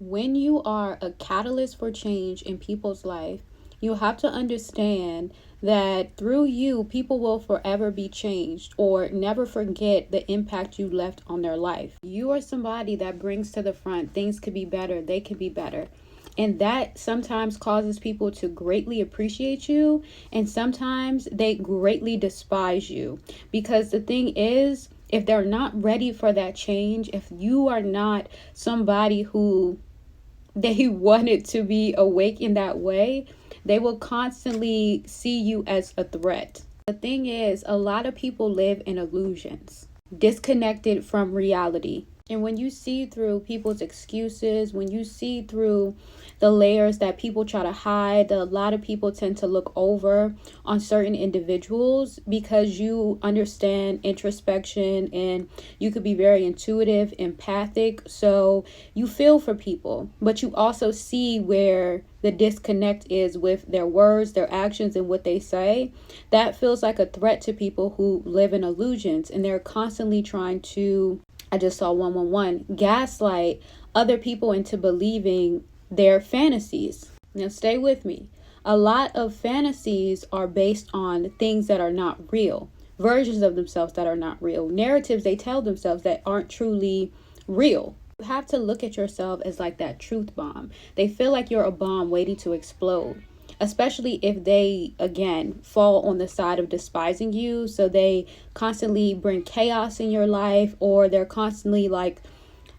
When you are a catalyst for change in people's life, you have to understand that through you, people will forever be changed or never forget the impact you left on their life. You are somebody that brings to the front things could be better, they could be better. And that sometimes causes people to greatly appreciate you, and sometimes they greatly despise you. Because the thing is, if they're not ready for that change, if you are not somebody who they wanted to be awake in that way, they will constantly see you as a threat. The thing is, a lot of people live in illusions, disconnected from reality. And when you see through people's excuses, when you see through the layers that people try to hide, a lot of people tend to look over on certain individuals because you understand introspection and you could be very intuitive, empathic. So you feel for people, but you also see where the disconnect is with their words, their actions, and what they say. That feels like a threat to people who live in illusions, and they're constantly trying to, I just saw 111, gaslight other people into believing their fantasies. Now stay with me. A lot of fantasies are based on things that are not real, versions of themselves that are not real, narratives they tell themselves that aren't truly real. You have to look at yourself as like that truth bomb. They feel like you're a bomb waiting to explode, especially if they, again, fall on the side of despising you. So they constantly bring chaos in your life, or they're constantly like,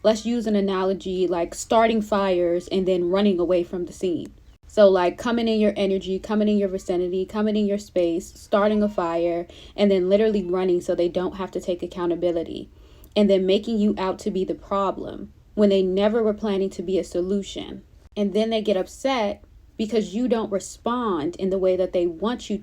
let's use an analogy, like starting fires and then running away from the scene. So like coming in your energy, coming in your vicinity, coming in your space, starting a fire, and then literally running so they don't have to take accountability. And then making you out to be the problem when they never were planning to be a solution. And then they get upset because you don't respond in the way that they want you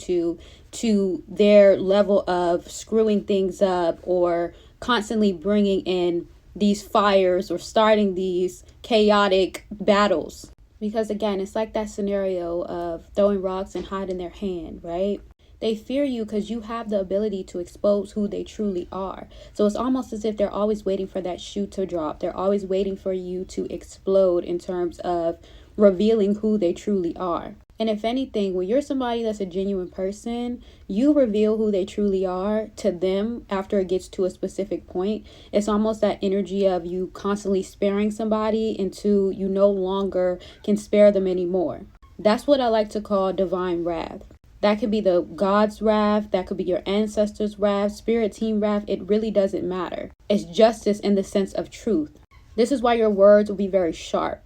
to their level of screwing things up or constantly bringing in these fires or starting these chaotic battles. Because again, it's like that scenario of throwing rocks and hiding their hand, right? They fear you because you have the ability to expose who they truly are. So it's almost as if they're always waiting for that shoe to drop. They're always waiting for you to explode in terms of revealing who they truly are. And if anything, when you're somebody that's a genuine person, you reveal who they truly are to them after it gets to a specific point. It's almost that energy of you constantly sparing somebody until you no longer can spare them anymore. That's what I like to call divine wrath. That could be the God's wrath, that could be your ancestors' wrath, spirit team wrath. It really doesn't matter. It's justice in the sense of truth. This is why your words will be very sharp.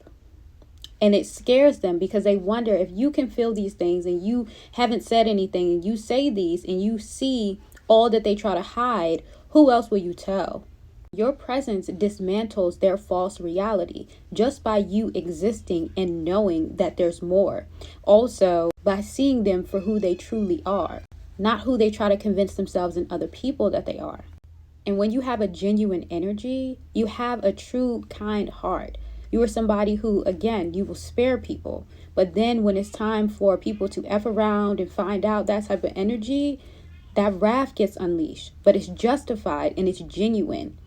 And it scares them because they wonder, if you can feel these things and you haven't said anything and you say these and you see all that they try to hide, who else will you tell? Your presence dismantles their false reality just by you existing and knowing that there's more. Also, by seeing them for who they truly are, not who they try to convince themselves and other people that they are. And when you have a genuine energy, you have a true kind heart. You are somebody who, again, you will spare people. But then when it's time for people to F around and find out that type of energy, that wrath gets unleashed. But it's justified and it's genuine.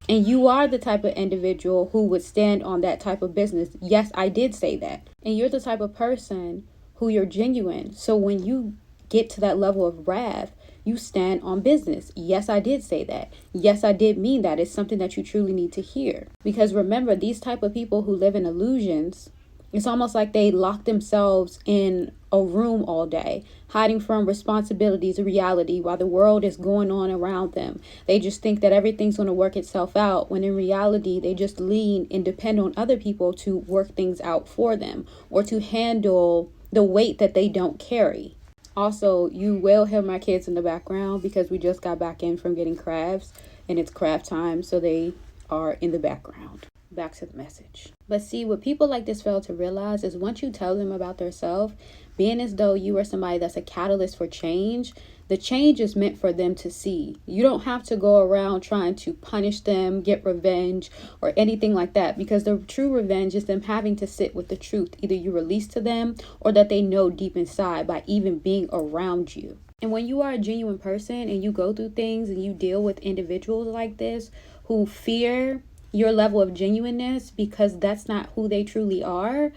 And you are the type of individual who would stand on that type of business. Yes, I did say that. And you're the type of person who you're genuine. So when you get to that level of wrath, you stand on business. Yes, I did say that. Yes, I did mean that. It's something that you truly need to hear. Because remember, these type of people who live in illusions, it's almost like they lock themselves in a room all day, hiding from responsibilities, reality, while the world is going on around them. They just think that everything's going to work itself out, when in reality, they just lean and depend on other people to work things out for them or to handle the weight that they don't carry. Also, you will hear my kids in the background because we just got back in from getting crafts and it's craft time, so they are in the background. Back to the message. But see, what people like this fail to realize is once you tell them about themselves, being as though you are somebody that's a catalyst for change, the change is meant for them to see. You don't have to go around trying to punish them, get revenge, or anything like that, because the true revenge is them having to sit with the truth. Either you release to them or that they know deep inside by even being around you. And when you are a genuine person and you go through things and you deal with individuals like this who fear your level of genuineness because that's not who they truly are,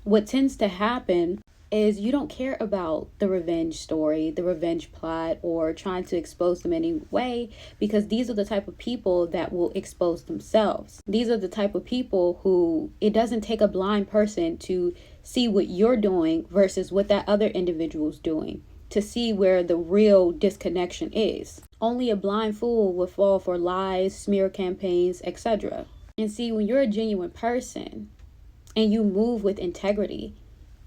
what tends to happen is you don't care about the revenge story, the revenge plot, or trying to expose them anyway, because these are the type of people that will expose themselves. These are the type of people who it doesn't take a blind person to see what you're doing versus what that other individual's doing to see where the real disconnection is. Only a blind fool will fall for lies, smear campaigns, etc. And see, when you're a genuine person and you move with integrity,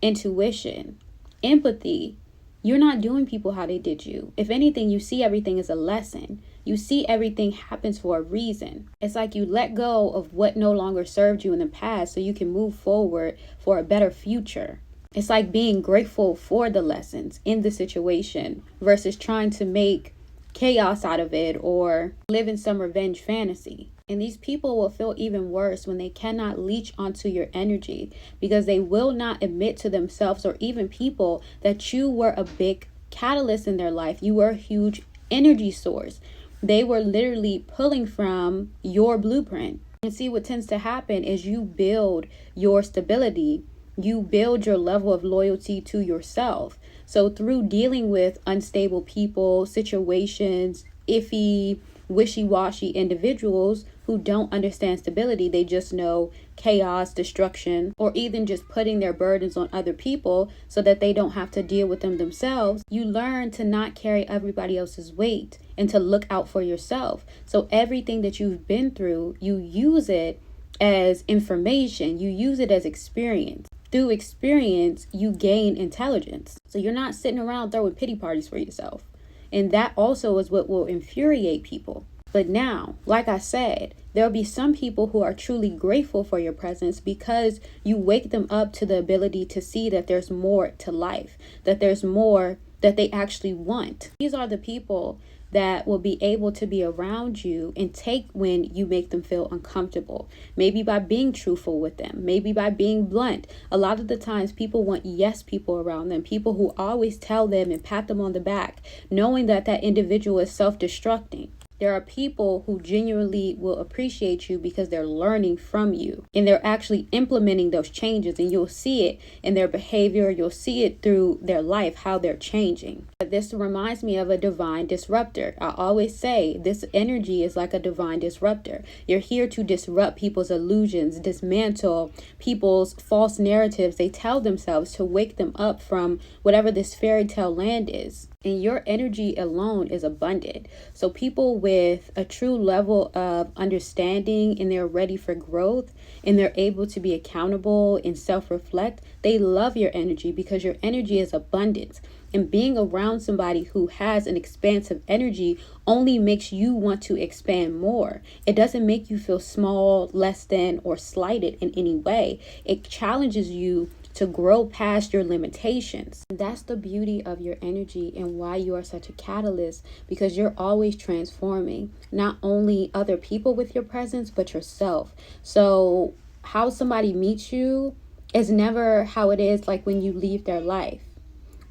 intuition, empathy, you're not doing people how they did you. If anything, you see everything as a lesson. You see everything happens for a reason. It's like you let go of what no longer served you in the past so you can move forward for a better future. It's like being grateful for the lessons in the situation versus trying to make chaos out of it or live in some revenge fantasy. And these people will feel even worse when they cannot leech onto your energy because they will not admit to themselves or even people that you were a big catalyst in their life. You were a huge energy source. They were literally pulling from your blueprint. And see, what tends to happen is you build your stability. You build your level of loyalty to yourself. So through dealing with unstable people, situations, iffy, wishy-washy individuals who don't understand stability, they just know chaos, destruction, or even just putting their burdens on other people so that they don't have to deal with them themselves, you learn to not carry everybody else's weight and to look out for yourself. So everything that you've been through, you use it as information, you use it as experience. Through experience, you gain intelligence. So you're not sitting around throwing pity parties for yourself. And that also is what will infuriate people. But now, like I said, there'll be some people who are truly grateful for your presence because you wake them up to the ability to see that there's more to life, that there's more that they actually want. These are the people that will be able to be around you and take when you make them feel uncomfortable. Maybe by being truthful with them, maybe by being blunt. A lot of the times people want yes people around them, people who always tell them and pat them on the back, knowing that that individual is self-destructing. There are people who genuinely will appreciate you because they're learning from you and they're actually implementing those changes, and you'll see it in their behavior. You'll see it through their life, how they're changing. This reminds me of a divine disruptor. I always say this energy is like a divine disruptor. You're here to disrupt people's illusions, dismantle people's false narratives they tell themselves, to wake them up from whatever this fairy tale land is. And your energy alone is abundant. So people with a true level of understanding and they're ready for growth and they're able to be accountable and self-reflect, they love your energy because your energy is abundance. And being around somebody who has an expansive energy only makes you want to expand more. It doesn't make you feel small, less than, or slighted in any way. It challenges you to grow past your limitations. That's the beauty of your energy and why you are such a catalyst, because you're always transforming not only other people with your presence, but yourself. So how somebody meets you is never how it is like when you leave their life.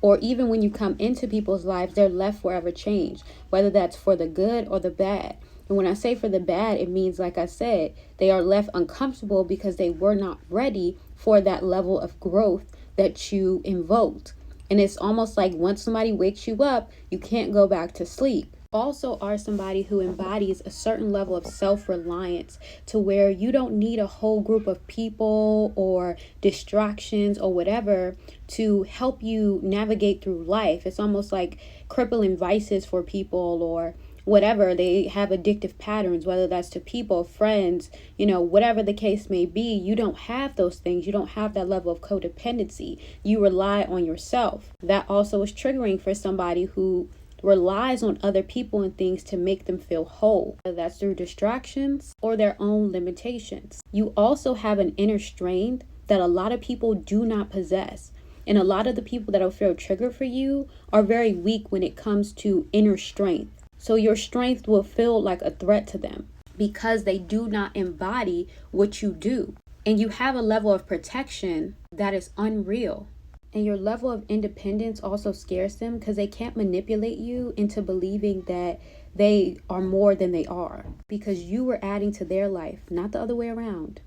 Or even when you come into people's lives, they're left forever changed, whether that's for the good or the bad. And when I say for the bad, it means, like I said, they are left uncomfortable because they were not ready for that level of growth that you invoked. And it's almost like once somebody wakes you up, you can't go back to sleep. Also are somebody who embodies a certain level of self-reliance, to where you don't need a whole group of people or distractions or whatever to help you navigate through life. It's almost like crippling vices for people or whatever. They have addictive patterns, whether that's to people, friends, whatever the case may be. You don't have those things. You don't have that level of codependency. You rely on yourself. That also is triggering for somebody who relies on other people and things to make them feel whole, whether that's through distractions or their own limitations. You also have an inner strength that a lot of people do not possess. And a lot of the people that will feel triggered for you are very weak when it comes to inner strength. So your strength will feel like a threat to them because they do not embody what you do. And you have a level of protection that is unreal. And your level of independence also scares them because they can't manipulate you into believing that they are more than they are, because you were adding to their life, not the other way around.